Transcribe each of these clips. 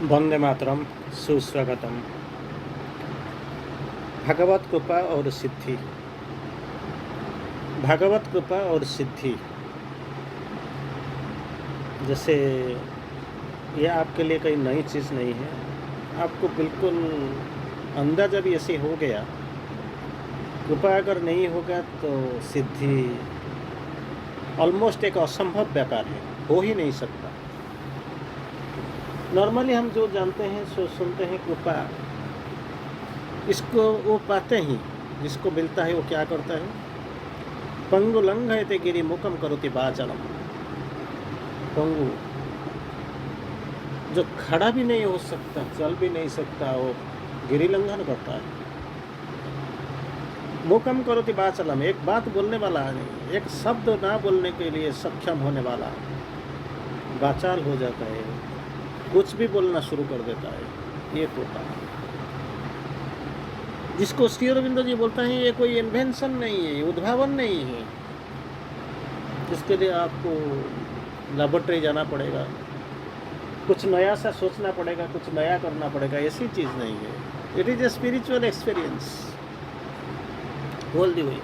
वंदे मातरम। सुस्वागतम। भगवत कृपा और सिद्धि। भगवत कृपा और सिद्धि, जैसे ये आपके लिए कोई नई चीज़ नहीं है। आपको बिल्कुल अंदाजा भी ऐसे हो गया। कृपा अगर नहीं होगा तो सिद्धि ऑलमोस्ट एक असंभव व्यापार है, हो ही नहीं सकता। नॉर्मली हम जो जानते हैं सो सुनते हैं कृपा, इसको वो पाते ही जिसको मिलता है वो क्या करता है, पंगु लंघयते गिरि मुखम करोति वाचालम। पंगु जो खड़ा भी नहीं हो सकता, चल भी नहीं सकता, वो गिरि लंघन करता है। मुखम करोति वाचालम, एक बात बोलने वाला नहीं, एक शब्द ना बोलने के लिए सक्षम होने वाला वाचाल हो जाता है, कुछ भी बोलना शुरू कर देता है। ये कृपा, जिसको श्री अरविंद जी बोलते हैं ये कोई इन्वेंशन नहीं है, उद्भावन नहीं है, जिसके लिए आपको लेबोरेटरी जाना पड़ेगा, कुछ नया सा सोचना पड़ेगा, कुछ नया करना पड़ेगा, ऐसी चीज़ नहीं है। It is a spiritual experience बोल दी हुई।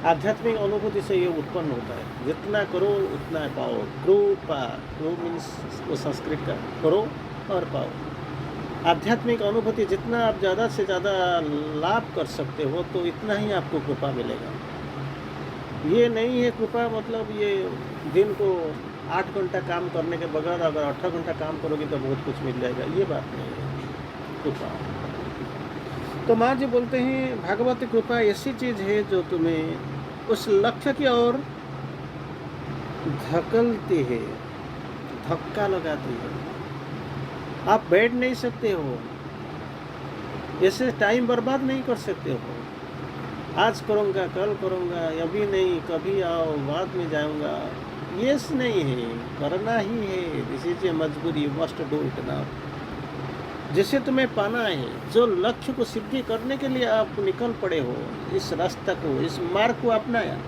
आध्यात्मिक अनुभूति से ये उत्पन्न होता है। जितना करो उतना पाओ। कृपा, कृ मीन्स वो संस्कृत का करो और पाओ। आध्यात्मिक अनुभूति जितना आप ज़्यादा से ज़्यादा लाभ कर सकते हो तो इतना ही आपको कृपा मिलेगा। ये नहीं है कृपा मतलब ये दिन को 8 घंटा काम करने के बगैर अगर 18 घंटा काम करोगे तो बहुत कुछ मिल जाएगा, ये बात नहीं है कृपा। तो माँ जी बोलते हैं भागवत कृपा ऐसी चीज़ है जो तुम्हें उस लक्ष्य की ओर धकलती है, धक्का लगाती है। आप बैठ नहीं सकते हो, ऐसे टाइम बर्बाद नहीं कर सकते हो। आज करूँगा, कल करूँगा, अभी नहीं, कभी आओ, बाद में जाऊँगा, यस नहीं है, करना ही है। दिस इज ए मजबूरी, you must do it now. जिसे तुम्हें पाना है, जो लक्ष्य को सिद्धि करने के लिए आप निकल पड़े हो, इस रास्ता को, इस मार्ग को अपनाया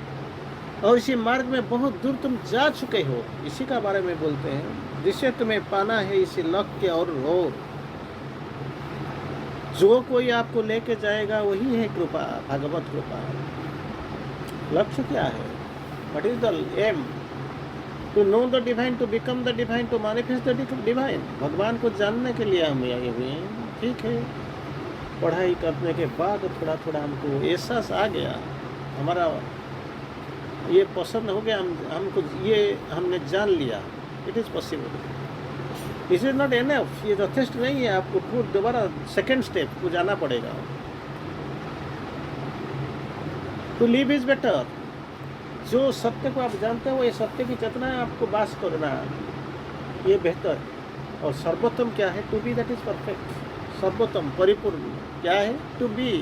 और इसी मार्ग में बहुत दूर तुम जा चुके हो, इसी का बारे में बोलते हैं। जिसे तुम्हें पाना है इसी लक्ष्य और जो कोई आपको लेके जाएगा वही है कृपा, भगवत कृपा। लक्ष्य क्या है? What is the aim? To know the divine, to become the divine, to manifest the divine. भगवान को जानने के लिए हम आए हुए हैं। ठीक है, पढ़ाई करने के बाद थोड़ा थोड़ा हमको एहसास आ गया, हमारा ये पसंद हो गया, हमको ये हमने जान लिया। It is possible. This is not enough, ये यथेष्ट नहीं है। आपको फिर दोबारा सेकेंड स्टेप को जाना पड़ेगा। To live is better. जो सत्य को आप जानते हो, ये सत्य की चेतना आपको वास करना, ये बेहतर है। और सर्वोत्तम क्या है? To be, that is perfect. सर्वोत्तम परिपूर्ण क्या है? टू बी,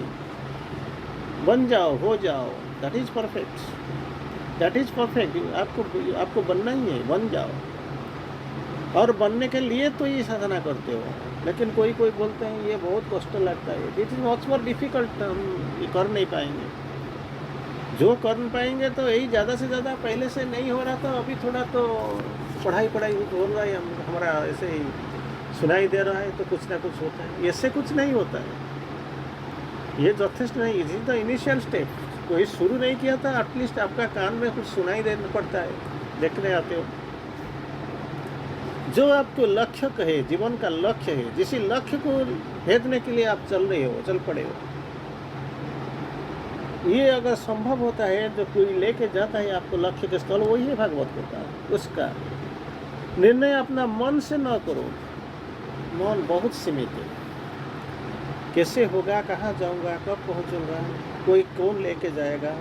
बन जाओ, हो जाओ, that is perfect. That is perfect. आपको बनना ही है, बन जाओ। और बनने के लिए तो ये साधना करते हो। लेकिन कोई बोलते हैं ये बहुत कष्ट लगता है, it is much more difficult, हम ये कर नहीं पाएंगे। जो कर पाएंगे तो यही ज़्यादा से ज़्यादा, पहले से नहीं हो रहा था, अभी थोड़ा तो पढ़ाई हो रहा है, हमारा ऐसे ही सुनाई दे रहा है तो कुछ ना कुछ होता है। ऐसे कुछ नहीं होता है, ये यथेष्ट नहीं। It is the initial step. कोई शुरू नहीं किया था, एटलीस्ट आपका कान में कुछ सुनाई देना पड़ता है, देखने आते हो। जो आपको लक्ष्य कहे, जीवन का लक्ष्य है, जिस लक्ष्य को भेदने के लिए आप चल रहे हो, चल पड़े हो, ये अगर संभव होता है, जो कोई लेके जाता है आपको लक्ष्य के स्थल, वही है भागवत कृपा। उसका निर्णय अपना मन से न करो। मन बहुत सीमित है। कैसे होगा, कहाँ जाऊँगा, कब पहुँचूँगा, कोई कौन लेके जाएगा,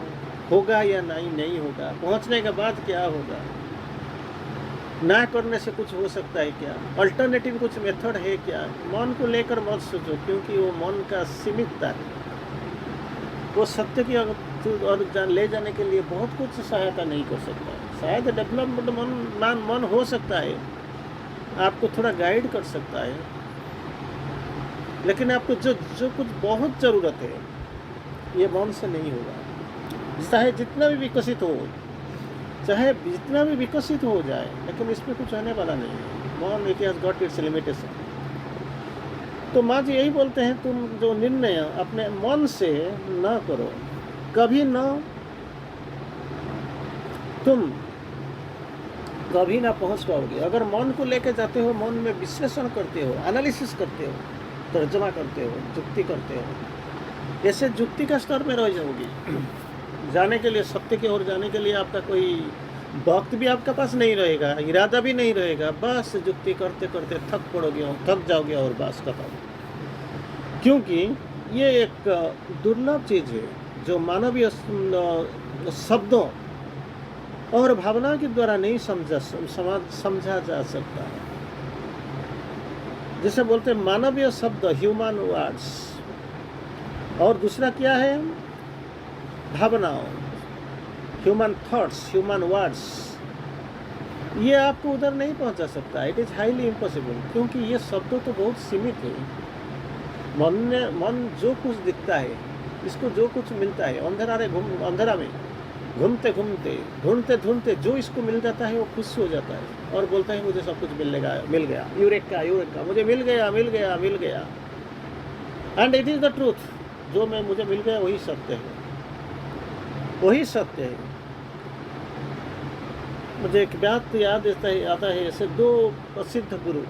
होगा या नहीं होगा, पहुँचने के बाद क्या होगा, ना करने से कुछ हो सकता है क्या, अल्टरनेटिव कुछ मेथड है क्या, मन को लेकर मत सोचो, क्योंकि वो मन का सीमितता है। वो सत्य की और ले जाने के लिए बहुत कुछ सहायता नहीं कर सकता है। शायद डेवलपमेंट मन हो सकता है, आपको थोड़ा गाइड कर सकता है, लेकिन आपको जो कुछ बहुत ज़रूरत है, ये मन से नहीं होगा। चाहे जितना भी विकसित हो जाए, लेकिन इसमें कुछ होने वाला नहीं है। मन, it has got its limitation. तो माँ जी यही बोलते हैं, तुम जो निर्णय अपने मन से न करो, कभी तुम कभी ना पहुंच पाओगे। अगर मन को लेकर जाते हो, मन में विश्लेषण करते हो, एनालिसिस करते हो, तर्जमा करते हो, जुक्ति करते हो, ऐसे जुक्ति का स्तर में रह जाओगी। जाने के लिए, सत्य की ओर जाने के लिए आपका कोई वक्त भी आपके पास नहीं रहेगा, इरादा भी नहीं रहेगा, बस जुक्ति करते करते थक जाओगे और बस खत्म। क्योंकि ये एक दुर्लभ चीज़ है जो मानवीय शब्दों और भावना के द्वारा नहीं समझा जा सकता है। जैसे बोलते हैं मानवीय शब्द, ह्यूमन वर्ड्स, और दूसरा क्या है, भावनाओं, ह्यूमन थॉट्स, ह्यूमन वर्ड्स, ये आपको उधर नहीं पहुंचा सकता। इट इज़ हाईली इम्पॉसिबल, क्योंकि ये शब्द तो बहुत सीमित है। मन जो कुछ दिखता है, इसको जो कुछ मिलता है, अंधेरा में घूमते घूमते, ढूंढते ढूंढते जो इसको मिल जाता है वो खुश हो जाता है और बोलता है मुझे सब कुछ मिल गया, यूरेका, मुझे मिल गया। And it is the truth. जो मुझे मिल गया वही सत्य है। मुझे एक बात याद आता है, ऐसे दो प्रसिद्ध गुरु,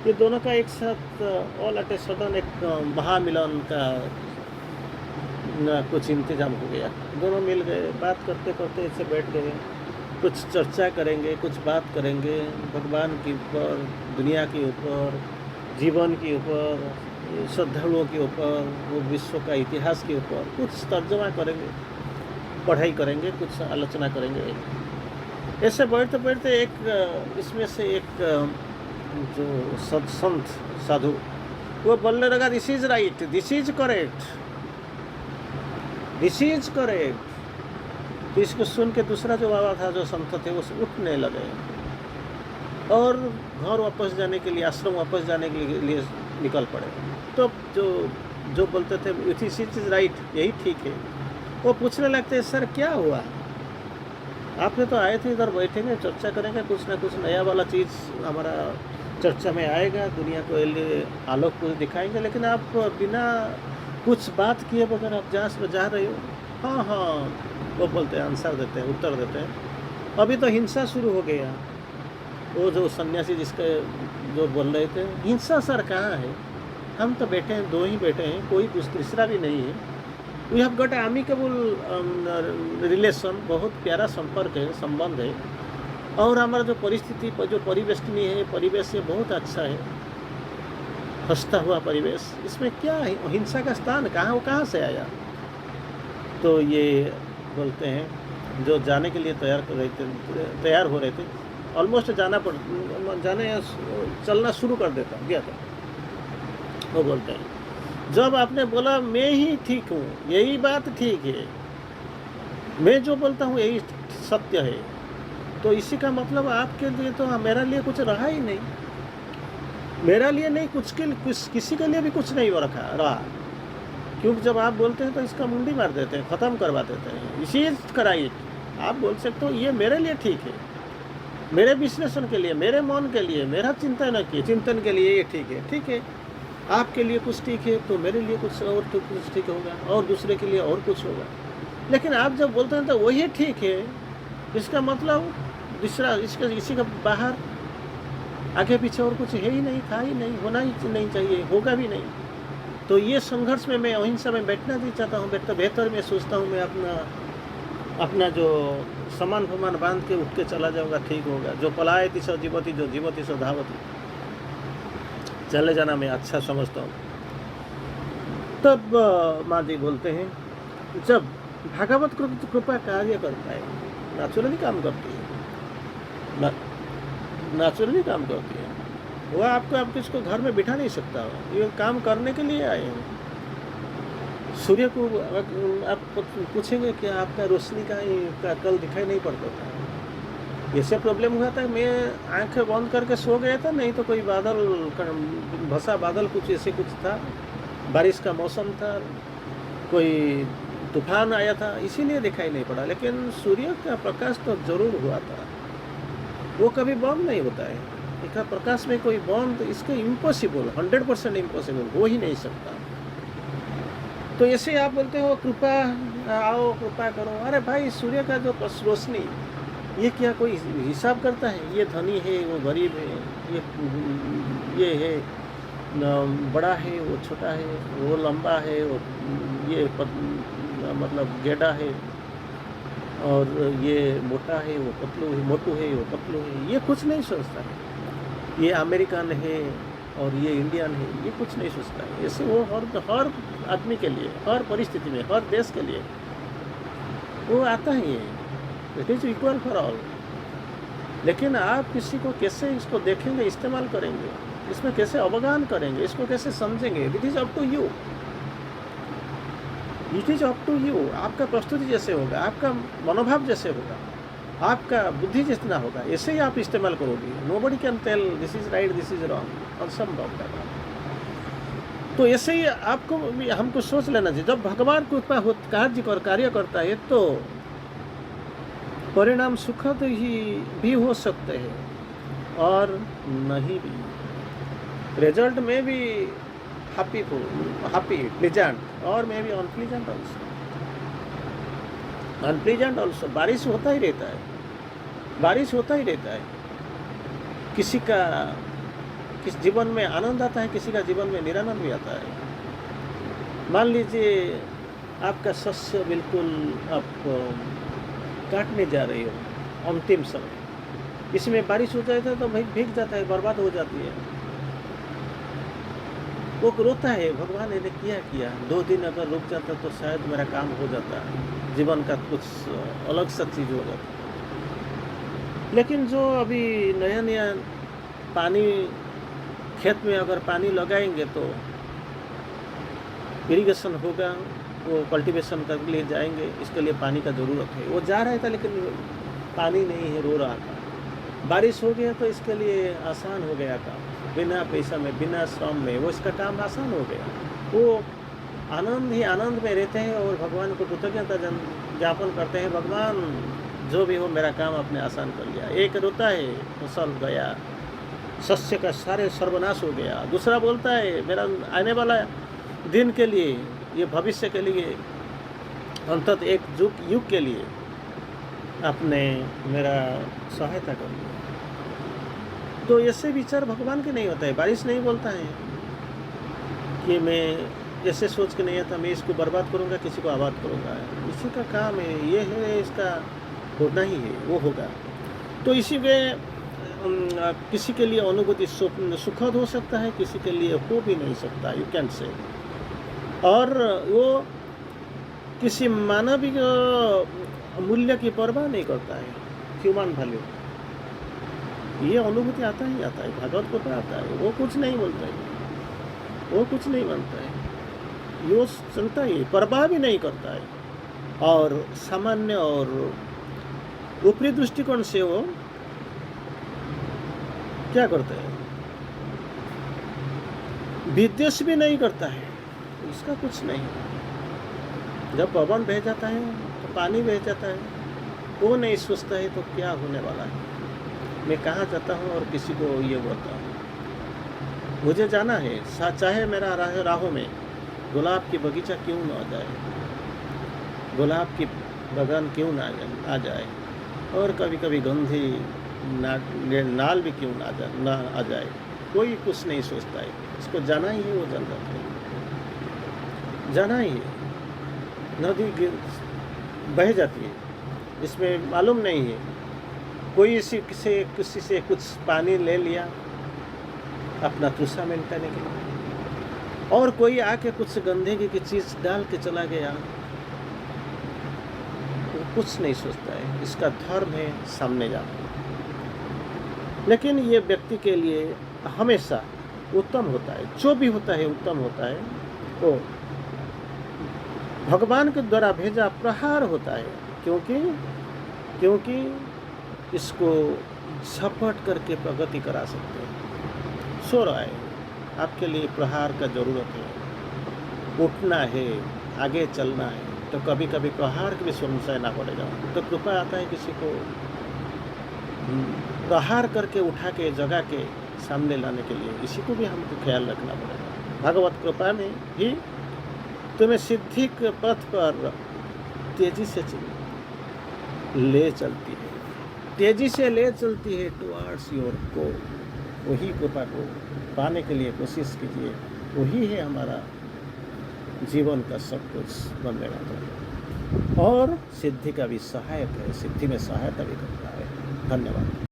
ये दोनों का एक साथ ऑल एट ए सडन एक महामिलन का कुछ इंतजाम हो गया। दोनों मिल गए, बात करते करते ऐसे बैठ गए, कुछ चर्चा करेंगे, कुछ बात करेंगे भगवान के ऊपर, दुनिया के ऊपर, जीवन के ऊपर, श्रद्धालुओं के ऊपर, वो विश्व का इतिहास के ऊपर कुछ तर्जमा करेंगे, पढ़ाई करेंगे, कुछ आलोचना करेंगे। ऐसे बैठते बैठते एक इसमें से एक जो संत साधु, वो बोलने लगा, this is right, this is correct. तो इसको सुन के दूसरा जो बाबा था, जो संत थे, वो उठने लगे और घर वापस जाने के लिए, आश्रम वापस जाने के लिए निकल पड़े। तो जो बोलते थे दिस इज राइट, यही ठीक है, वो पूछने लगते, सर क्या हुआ, आपने तो आए थे, इधर बैठेंगे, चर्चा करेंगे, कुछ ना कुछ नया वाला चीज़ हमारा चर्चा में आएगा, दुनिया को आलोक कुछ दिखाएंगे, लेकिन आप बिना कुछ बात किए बगैर आप जा रहे हो। हाँ, वो बोलते हैं, आंसर देते हैं, उत्तर देते हैं, अभी तो हिंसा शुरू हो गया। वो जो सन्यासी जिसके जो बोल रहे थे, हिंसा सर कहाँ है, हम तो बैठे हैं, दो ही बैठे हैं, कोई कुछ तीसरा भी नहीं है। वी हैव गॉट अमिकेबल रिलेशन, बहुत प्यारा संपर्क है, संबंध है, और हमारा जो परिस्थिति, जो परिवेशनी है, परिवेश ये बहुत अच्छा है, हंसता हुआ परिवेश, इसमें क्या है, हिंसा का स्थान कहाँ, वो कहाँ से आया। तो ये बोलते हैं जो जाने के लिए तैयार हो रहे थे, ऑलमोस्ट चलना शुरू कर दिया था। वो बोलते हैं, जब आपने बोला मैं ही ठीक हूँ, यही बात ठीक है, मैं जो बोलता हूँ यही सत्य है, तो इसी का मतलब आपके लिए तो मेरा लिए कुछ रहा ही नहीं, मेरा लिए नहीं, किसी के लिए भी कुछ नहीं रहा। क्योंकि जब आप बोलते हैं तो इसका मुंडी मार देते हैं, ख़त्म करवा देते हैं। इसी कराइए, आप बोल सकते हो ये मेरे लिए ठीक है, मेरे विश्लेषण के लिए, मेरे मन के लिए, मेरा चिंतन के लिए ये ठीक है। आपके लिए कुछ ठीक है तो मेरे लिए कुछ और कुछ ठीक होगा, और दूसरे के लिए और कुछ होगा। लेकिन आप जब बोलते हैं तो वही ठीक है, इसका मतलब दूसरा इसी का बाहर आगे पीछे और कुछ है ही नहीं, था ही नहीं, होना ही नहीं चाहिए, होगा भी नहीं। तो ये संघर्ष में मैं अहिंसा में बैठना नहीं चाहता हूँ। बेहतर मैं सोचता हूँ मैं अपना जो समान फमान बांध के उठ के चला जाऊँगा, ठीक होगा। जो पलायति सो जीवती, जो जीवती सो धावती, चले जाना मैं अच्छा समझता हूँ। तब माँ जी बोलते हैं, जब भागवत कृपा कार्य करता है, नेचुरली काम करती है, नेचुरली काम करती है, वो आपको इसको घर में बिठा नहीं सकता, ये काम करने के लिए आए हैं। सूर्य को आप पूछेंगे कि आपका रोशनी का कल दिखाई नहीं पड़ता था, ऐसे प्रॉब्लम हुआ था, मैं आंखें बंद करके सो गया था, नहीं तो कोई भसा बादल कुछ ऐसे कुछ था, बारिश का मौसम था, कोई तूफान आया था, इसीलिए दिखाई नहीं पड़ा। लेकिन सूर्य का प्रकाश तो जरूर हुआ था, वो कभी बंद नहीं होता है, देखा प्रकाश में कोई बॉन्ड, इसको इम्पॉसिबल, 100% इम्पॉसिबल, हो ही नहीं सकता। तो ऐसे आप बोलते हो कृपा आओ कृपा करो, अरे भाई सूर्य का जो रोशनी, ये क्या कोई हिसाब करता है? ये धनी है वो गरीब है, ये है बड़ा है वो छोटा है, वो लंबा है वो ये मतलब गेड़ा है, और ये मोटा है वो पतलू है, मोटू है वो पतलू है, ये कुछ नहीं सोचता है। ये अमेरिकन है और ये इंडियन है, ये कुछ नहीं सोचता है। ऐसे वो हर आदमी के लिए, हर परिस्थिति में, हर देश के लिए वो आता ही है। It is equal for all. लेकिन आप किसी को कैसे इसको देखेंगे, इस्तेमाल करेंगे, इसमें कैसे अवगान करेंगे, इसको कैसे समझेंगे, it is up to you. It is up to you. आपका प्रस्तुति जैसे होगा, आपका मनोभाव जैसे होगा, आपका बुद्धि जितना होगा, ऐसे ही आप इस्तेमाल करोगे। Nobody can tell this is right this is wrong, असंभव है। तो ऐसे ही आपको हमको सोच लेना चाहिए, जब भगवान कृपा कार्य करता है तो परिणाम सुखद ही भी हो सकते हैं और नहीं भी। रिजल्ट में भी हैप्पी प्लीजेंट, और में भी अनप्लीजेंट ऑल्सो। बारिश होता ही रहता है, बारिश होता ही रहता है। किसी का किस जीवन में आनंद आता है, किसी का जीवन में निरानंद भी आता है। मान लीजिए आपका शस्य बिल्कुल आप काटने जा रहे हो अंतिम समय, इसमें बारिश हो जाता है तो भाई भीग जाता है, बर्बाद हो जाती है। वो रोता है, भगवान ने किया 2 दिन अगर रुक जाता तो शायद मेरा काम हो जाता, जीवन का कुछ अलग सा चीज़ हो जाता। लेकिन जो अभी नया पानी खेत में अगर पानी लगाएंगे तो इरिगेशन होगा, वो कल्टीवेशन के लिए जाएंगे, इसके लिए पानी का ज़रूरत है। वो जा रहा था लेकिन पानी नहीं है, रो रहा था। बारिश हो गया तो इसके लिए आसान हो गया काम, बिना पैसा में, बिना श्रम में, वो इसका काम आसान हो गया। वो आनंद ही आनंद में रहते हैं और भगवान को कृतज्ञता ज्ञापन करते हैं, भगवान जो भी हो मेरा काम आपने आसान कर लिया। एक रोता है फसल गया, शस्य का सारे सर्वनाश हो गया। दूसरा बोलता है मेरा आने वाला दिन के लिए, ये भविष्य के लिए, अंतत एक युग के लिए आपने मेरा सहायता कर लिया। तो ऐसे विचार भगवान के नहीं होता है। बारिश नहीं बोलता है कि मैं ऐसे सोच के नहीं आता मैं इसको बर्बाद करूंगा, किसी को आबाद करूंगा। इसी का काम है, ये है, इसका होना ही है, वो होगा। तो इसी में किसी के लिए अनुभूति सुखद हो सकता है, किसी के लिए हो भी नहीं सकता, यू कैन से। और वो किसी मानवीय मूल्य की परवाह नहीं करता है, ह्यूमन वैल्यू। ये अनुभूति आता ही आता है, भागवत को आता है। वो कुछ नहीं बोलता है, वो कुछ नहीं मानता है, यो चलता ही, परवाह भी नहीं करता है। और सामान्य और ऊपरी दृष्टिकोण से वो क्या करता है, विद्वेष भी नहीं करता है, इसका कुछ नहीं। जब पवन बह जाता है तो पानी बह जाता है, वो नहीं सोचता है तो क्या होने वाला है, मैं कहाँ जाता हूँ और किसी को ये बोलता हूँ। मुझे जाना है, चाहे मेरा राहों में गुलाब की बगीचा क्यों ना आ जाए, गुलाब की बगान क्यों ना आ जाए, और कभी कभी गंधी नाल भी क्यों ना आ जाए, कोई कुछ नहीं सोचता है। इसको जाना ही है, वो जल जाता है, जाना ही है। नदी बह जाती है, इसमें मालूम नहीं है, कोई किसी से कुछ पानी ले लिया अपना तृष्णा मिटाने के लिए, और कोई आके कुछ गंदगी की चीज़ डाल के चला गया, वो कुछ नहीं सोचता है। इसका धर्म है सामने जाना। लेकिन ये व्यक्ति के लिए हमेशा उत्तम होता है, जो भी होता है उत्तम होता है। तो भगवान के द्वारा भेजा प्रहार होता है, क्योंकि इसको झपट करके प्रगति करा सकते हैं। सो रहा है, आपके लिए प्रहार का ज़रूरत है, उठना है, आगे चलना है, तो कभी कभी प्रहार की भी सहना पड़ेगा। तो कृपा आता है किसी को प्रहार करके उठा के जगह के सामने लाने के लिए इसी को भी हमको ख्याल रखना पड़ेगा। भगवत कृपा में ही तुम्हें सिद्धि के पथ पर तेजी से ले चलती है, तेजी से ले चलती है टुवार्ड्स योर गोल। वही कृपा को पाने के लिए कोशिश कीजिए, वही है हमारा जीवन का सब कुछ बनने वाला और सिद्धि का भी सहायक है, सिद्धि में सहायता भी करता है। धन्यवाद।